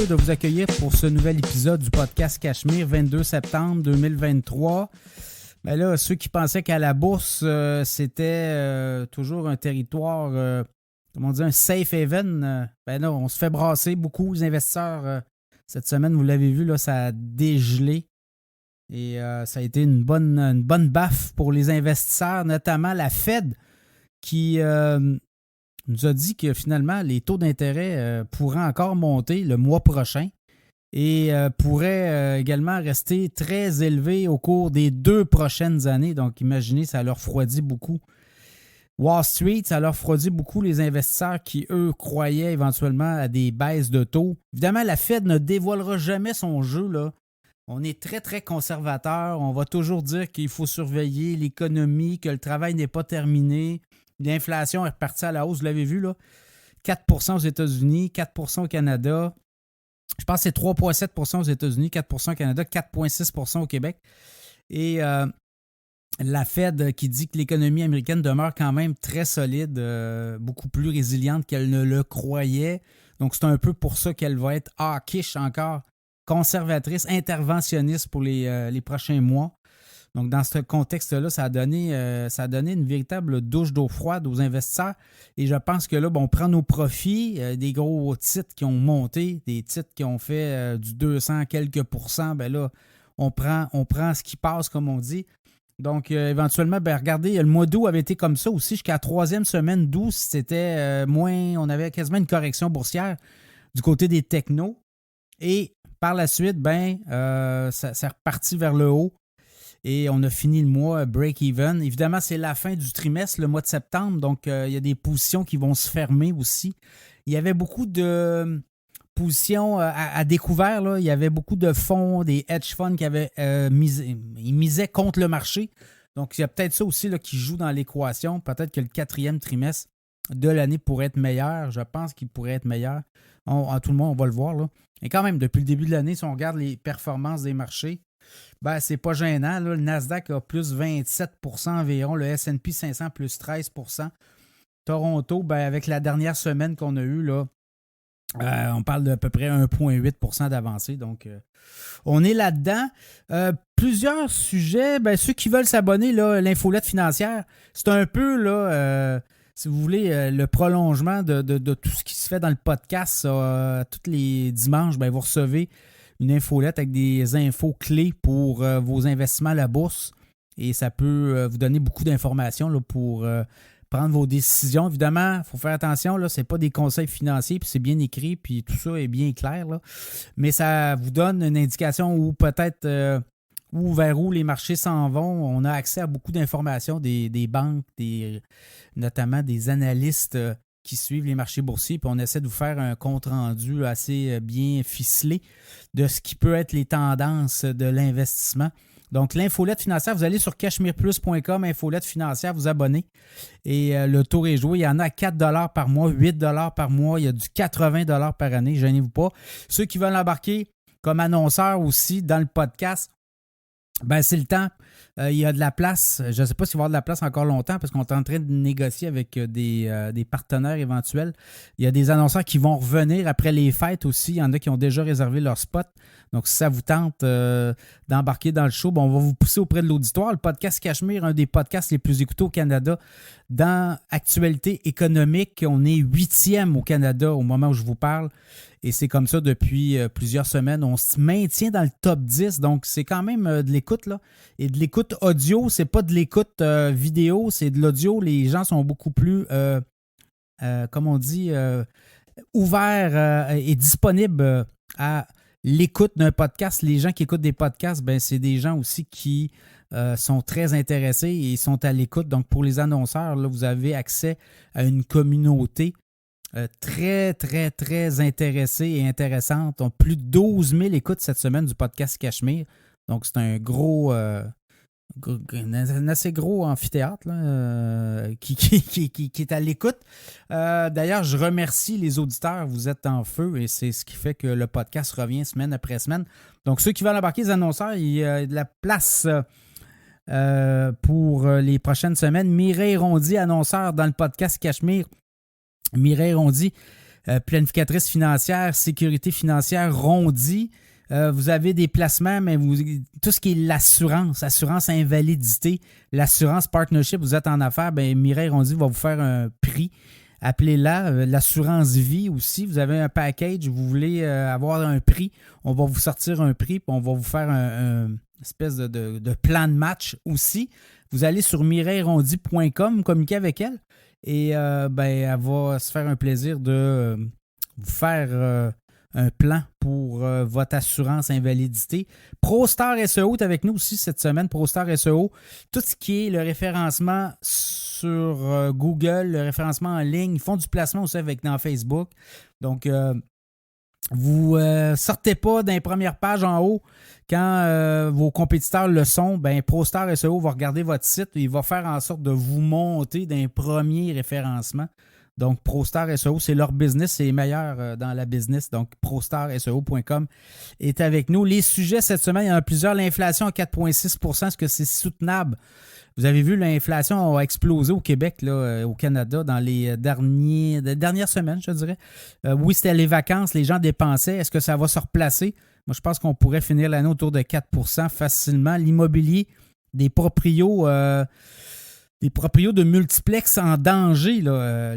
de vous accueillir pour ce nouvel épisode du podcast Cachemire, 22 septembre 2023. Ben là, ceux qui pensaient qu'à la bourse, c'était toujours un territoire, comment dire, un safe haven, ben là, on se fait brasser beaucoup. Les investisseurs, cette semaine, vous l'avez vu, là, ça a dégelé. Et ça a été une bonne baffe pour les investisseurs, notamment la Fed, qui nous a dit que finalement, les taux d'intérêt pourraient encore monter le mois prochain et pourraient également rester très élevés au cours des 2 prochaines années. Donc, imaginez, ça leur refroidit beaucoup Wall Street, ça leur refroidit beaucoup les investisseurs qui, eux, croyaient éventuellement à des baisses de taux. Évidemment, la Fed ne dévoilera jamais son jeu, là. On est très, très conservateur. On va toujours dire qu'il faut surveiller l'économie, que le travail n'est pas terminé. L'inflation est repartie à la hausse, vous l'avez vu, là. 4 % aux États-Unis, 4 % au Canada. Je pense que c'est 3,7 % aux États-Unis, 4 % au Canada, 4,6 % au Québec. Et la Fed qui dit que l'économie américaine demeure quand même très solide, beaucoup plus résiliente qu'elle ne le croyait. Donc, c'est un peu pour ça qu'elle va être hawkish encore, conservatrice, interventionniste pour les prochains mois. Donc, dans ce contexte-là, ça a donné une véritable douche d'eau froide aux investisseurs. Et je pense que là, on prend nos profits, des gros titres qui ont monté, des titres qui ont fait du 200 quelques %. Ben là, on prend ce qui passe, comme on dit. Donc, éventuellement, regardez, le mois d'août avait été comme ça aussi. Jusqu'à la 3e semaine d'août, c'était moins. On avait quasiment une correction boursière du côté des technos. Et par la suite, ça est reparti vers le haut. Et on a fini le mois break-even. Évidemment, c'est la fin du trimestre, le mois de septembre. Donc, il y a des positions qui vont se fermer aussi. Il y avait beaucoup de positions à découvert. Là. Il y avait beaucoup de fonds, des hedge funds qui avaient ils misaient contre le marché. Donc, il y a peut-être ça aussi là, qui joue dans l'équation. Peut-être que le 4e trimestre de l'année pourrait être meilleur. Je pense qu'il pourrait être meilleur. À tout le monde, on va le voir. Là. Et quand même, depuis le début de l'année, si on regarde les performances des marchés, c'est pas gênant. Là. Le Nasdaq a plus 27 % environ. Le S&P 500 plus 13 %. Toronto, avec la dernière semaine qu'on a eue, là, on parle d'à peu près 1,8 % d'avancée. Donc, on est là-dedans. Plusieurs sujets. Ceux qui veulent s'abonner, là, l'infolette financière, c'est un peu, là, si vous voulez, le prolongement de tout ce qui se fait dans le podcast. Tous les dimanches, vous recevez une infolette avec des infos clés pour vos investissements à la bourse. Et ça peut vous donner beaucoup d'informations là, pour prendre vos décisions. Évidemment, il faut faire attention, ce n'est pas des conseils financiers, puis c'est bien écrit, puis tout ça est bien clair. Là. Mais ça vous donne une indication où peut-être vers où les marchés s'en vont. On a accès à beaucoup d'informations des banques, notamment des analystes qui suivent les marchés boursiers, puis on essaie de vous faire un compte-rendu assez bien ficelé de ce qui peut être les tendances de l'investissement. Donc, l'infolette financière, vous allez sur cachemireplus.com, infolette financière, vous abonnez. Et le tour est joué. Il y en a à 4 $ par mois, 8 $ par mois. Il y a du 80 $ par année, gênez-vous pas. Ceux qui veulent embarquer comme annonceurs aussi dans le podcast, c'est le temps. Il y a de la place. Je ne sais pas s'il va y avoir de la place encore longtemps parce qu'on est en train de négocier avec des partenaires éventuels. Il y a des annonceurs qui vont revenir après les fêtes aussi. Il y en a qui ont déjà réservé leur spot. Donc, si ça vous tente d'embarquer dans le show, on va vous pousser auprès de l'auditoire. Le podcast Cachemire, un des podcasts les plus écoutés au Canada dans actualité économique. On est 8e au Canada au moment où je vous parle. Et c'est comme ça depuis plusieurs semaines. On se maintient dans le top 10. Donc, c'est quand même de l'écoute, là. Et de l'écoute audio, c'est pas de l'écoute vidéo, c'est de l'audio. Les gens sont beaucoup plus, comme on dit, ouverts et disponibles à l'écoute d'un podcast. Les gens qui écoutent des podcasts, c'est des gens aussi qui sont très intéressés et sont à l'écoute. Donc, pour les annonceurs, là, vous avez accès à une communauté très, très, très intéressée et intéressante. On a plus de 12 000 écoutes cette semaine du podcast Cachemire. Donc, c'est un un assez gros amphithéâtre là, qui est à l'écoute. D'ailleurs, je remercie les auditeurs. Vous êtes en feu et c'est ce qui fait que le podcast revient semaine après semaine. Donc, ceux qui veulent embarquer les annonceurs, il y a de la place pour les prochaines semaines. Mireille Rondy, annonceur dans le podcast Cachemire. Mireille Rondy, planificatrice financière, sécurité financière, Rondi. Vous avez des placements, mais tout ce qui est l'assurance, assurance invalidité, l'assurance partnership, vous êtes en affaires, bien, Mireille Rondy va vous faire un prix. Appelez-la. L'assurance vie aussi. Vous avez un package, vous voulez avoir un prix, on va vous sortir un prix, puis on va vous faire un espèce de plan de match aussi. Vous allez sur mireillerondy.com, communiquer avec elle, et elle va se faire un plaisir de vous faire un plan pour votre assurance invalidité. ProStar SEO est avec nous aussi cette semaine. ProStar SEO, tout ce qui est le référencement sur Google, le référencement en ligne. Ils font du placement aussi dans Facebook. Donc, vous sortez pas d'un première page en haut quand vos compétiteurs le sont. Ben, ProStar SEO va regarder votre site et il va faire en sorte de vous monter d'un premier référencement. Donc, ProStar SEO, c'est leur business, c'est les meilleurs dans la business. Donc, ProStarSEO.com est avec nous. Les sujets cette semaine, il y en a plusieurs. L'inflation à 4,6 %, est-ce que c'est soutenable? Vous avez vu, l'inflation a explosé au Québec, là, au Canada, dans les dernières semaines, je dirais. Oui, c'était les vacances, les gens dépensaient. Est-ce que ça va se replacer? Moi, je pense qu'on pourrait finir l'année autour de 4 % facilement. L'immobilier, des proprios de multiplex en danger, là,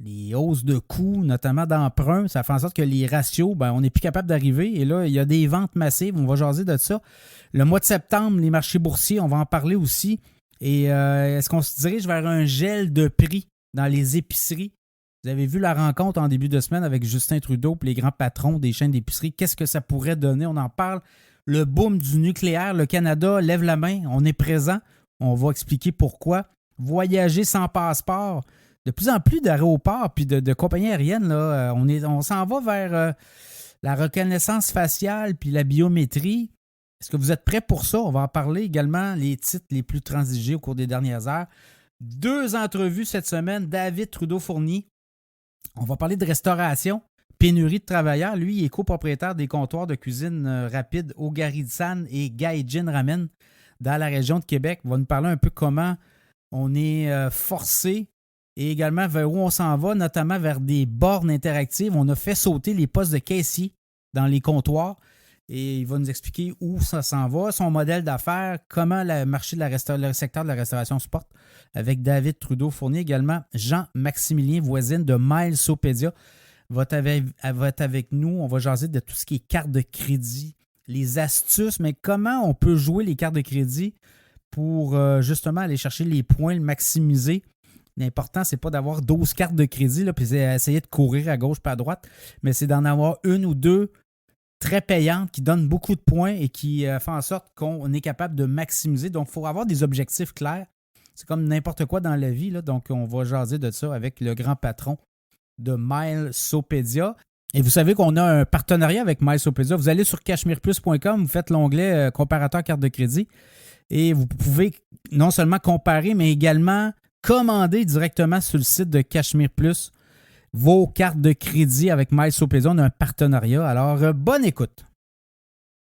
les hausses de coûts, notamment d'emprunt, ça fait en sorte que les ratios, on n'est plus capable d'arriver. Et là, il y a des ventes massives, on va jaser de ça. Le mois de septembre, les marchés boursiers, on va en parler aussi. Et est-ce qu'on se dirige vers un gel de prix dans les épiceries? Vous avez vu la rencontre en début de semaine avec Justin Trudeau et les grands patrons des chaînes d'épicerie. Qu'est-ce que ça pourrait donner? On en parle. Le boom du nucléaire, le Canada lève la main, on est présent. On va expliquer pourquoi. Voyager sans passeport. De plus en plus d'aéroports puis de compagnies aériennes, là, on s'en va vers la reconnaissance faciale puis la biométrie. Est-ce que vous êtes prêts pour ça? On va en parler également, les titres les plus transigés au cours des dernières heures. 2 entrevues cette semaine. David Trudeau-Fournier. On va parler de restauration, pénurie de travailleurs. Lui, il est copropriétaire des comptoirs de cuisine rapide Ogaritsan et Gaijin Ramen dans la région de Québec. Il va nous parler un peu comment on est forcé et également vers où on s'en va, notamment vers des bornes interactives. On a fait sauter les postes de caissier dans les comptoirs et il va nous expliquer où ça s'en va, son modèle d'affaires, comment le marché de le secteur de la restauration se porte avec David Trudeau-Fournier. Également, Jean-Maximilien Voisine de Milesopédia va être avec nous. On va jaser de tout ce qui est carte de crédit, les astuces, mais comment on peut jouer les cartes de crédit pour justement aller chercher les points, le maximiser. L'important, c'est pas d'avoir 12 cartes de crédit là, puis essayer de courir à gauche pas à droite, mais c'est d'en avoir une ou deux très payantes qui donnent beaucoup de points et qui font en sorte qu'on est capable de maximiser. Donc, il faut avoir des objectifs clairs. C'est comme n'importe quoi dans la vie. Là. Donc, on va jaser de ça avec le grand patron de Milesopédia. Et vous savez qu'on a un partenariat avec Milesopédia. Vous allez sur cashmereplus.com, vous faites l'onglet comparateur carte de crédit et vous pouvez non seulement comparer, mais également commander directement sur le site de Cashmere Plus vos cartes de crédit avec Milesopédia. On a un partenariat. Alors, bonne écoute.